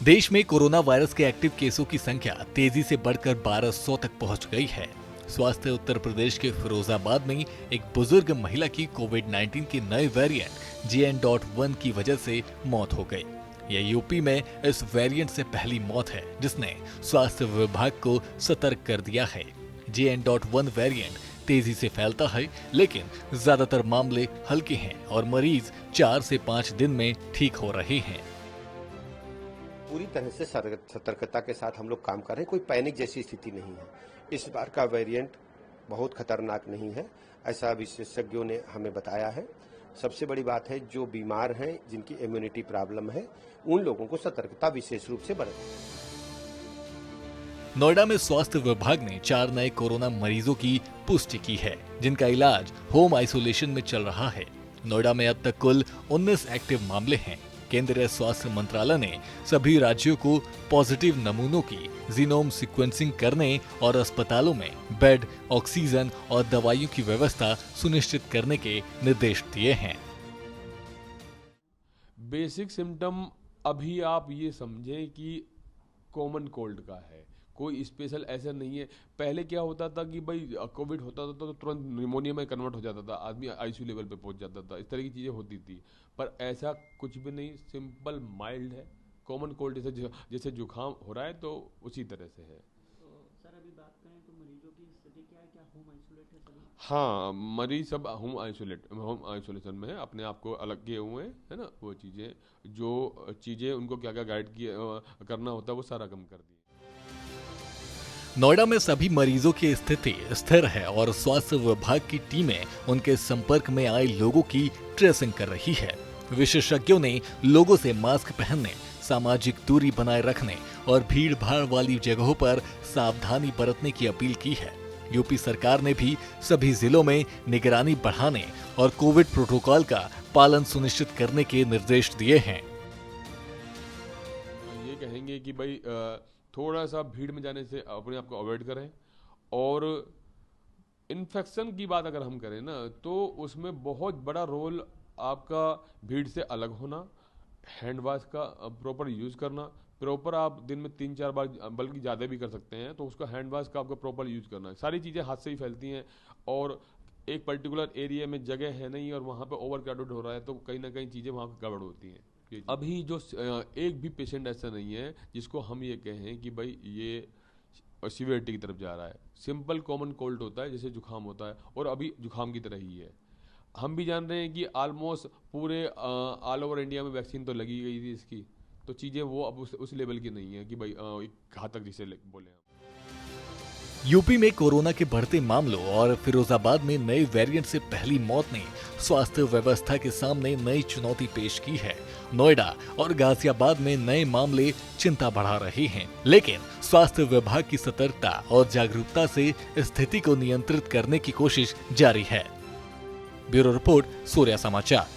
देश में corona virus के एक्टिव केसों की संख्या तेजी से बढ़कर 1200 तक पहुंच गई है। स्वास्थ्य उत्तर प्रदेश के फिरोजाबाद में एक बुजुर्ग महिला की कोविड-19 के नए वेरिएंट JN.1 की वजह से मौत हो गई। यह यूपी में इस वेरिएंट से पहली मौत है जिसने स्वास्थ्य विभाग को सतर्क कर दिया है। JN.1 वेरिएंट तेजी से फैलता है, लेकिन ज्यादातर मामले हल्के हैं और मरीज 4 से 5 दिन में ठीक हो रहे हैं। पूरी तरह से सतर्कता के साथ हम लोग काम कर रहे हैं। कोई पैनिक जैसी स्थिति नहीं है। इस बार का वेरिएंट बहुत खतरनाक नहीं है, ऐसा विशेषज्ञों ने हमें बताया है। सबसे बड़ी बात है, जो बीमार हैं, जिनकी इम्यूनिटी प्रॉब्लम है, उन लोगों को सतर्कता विशेष रूप से बरतनी। नोएडा में स्वास्थ्य विभाग ने 4 नए कोरोना मरीजों की पुष्टि की है, जिनका इलाज होम आइसोलेशन में चल रहा है। नोएडा में अब तक कुल 19 एक्टिव मामले हैं। केंद्रीय स्वास्थ्य मंत्रालय ने सभी राज्यों को पॉजिटिव नमूनों की जीनोम सीक्वेंसिंग करने और अस्पतालों में बेड, ऑक्सीजन और दवाइयों की व्यवस्था सुनिश्चित करने के निर्देश दिए हैं। बेसिक सिम्टम अभी आप ये समझें कि कॉमन कोल्ड का है, कोई स्पेशल ऐसा नहीं है। पहले क्या होता था कि भाई कोविड होता था तो तुरंत निमोनिया में कन्वर्ट हो जाता था, आदमी आईसीयू लेवल पे पहुंच जाता था, इस तरह की चीज़ें होती थी। पर ऐसा कुछ भी नहीं, सिंपल माइल्ड है। कॉमन कोल्ड जैसे जुकाम हो रहा है तो उसी तरह से है। तो सर अभी बात करें तो मरीजों की स्थिति क्या है, क्या होम आइसोलेट है सभी? हाँ, मरीज सब होम आइसोलेशन में है, अपने आप को अलग किए हुए हैं, है ना। वो चीज़ें उनको क्या क्या गाइड करना होता है वो सारा कम कर दिया। नोएडा में सभी मरीजों की स्थिति स्थिर है और स्वास्थ्य विभाग की टीमें उनके संपर्क में आए लोगों की ट्रेसिंग कर रही है। विशेषज्ञों ने लोगों से मास्क पहनने, सामाजिक दूरी बनाए रखने और भीड़ भाड़ वाली जगहों पर सावधानी बरतने की अपील की है। यूपी सरकार ने भी सभी जिलों में निगरानी बढ़ाने और कोविड प्रोटोकॉल का पालन सुनिश्चित करने के निर्देश दिए हैं। ये कहेंगे कि भाई थोड़ा सा भीड़ में जाने से अपने आप को अवॉइड करें, और इन्फेक्शन की बात अगर हम करें ना तो उसमें बहुत बड़ा रोल आपका भीड़ से अलग होना, हैंड वॉश का प्रॉपर यूज़ करना। प्रॉपर आप दिन में 3-4 बार, बल्कि ज़्यादा भी कर सकते हैं, तो उसका हैंड वॉश का आपका प्रॉपर यूज़ करना है। सारी चीज़ें हाथ से ही फैलती हैं और एक पर्टिकुलर एरिया में जगह है नहीं और वहाँ पे ओवर क्राउडेड हो रहा है तो कहीं ना कहीं चीज़ें वहाँ पर गड़बड़ होती हैं। अभी जो एक भी पेशेंट ऐसा नहीं है जिसको हम ये कहें कि भाई ये सीवियरिटी की तरफ जा रहा है। सिंपल कॉमन कोल्ड होता है जैसे जुकाम होता है, और अभी जुकाम की तरह ही है। हम भी जान रहे हैं कि ऑलमोस्ट पूरे ऑल ओवर इंडिया में वैक्सीन तो लगी गई थी इसकी, तो चीज़ें वो अब उस लेवल की नहीं है कि भाई घातक जिसे बोले। यूपी में कोरोना के बढ़ते मामलों और फिरोजाबाद में नए वेरिएंट से पहली मौत ने स्वास्थ्य व्यवस्था के सामने नई चुनौती पेश की है। नोएडा और गाजियाबाद में नए मामले चिंता बढ़ा रहे हैं, लेकिन स्वास्थ्य विभाग की सतर्कता और जागरूकता से स्थिति को नियंत्रित करने की कोशिश जारी है। ब्यूरो रिपोर्ट, सूर्या समाचार।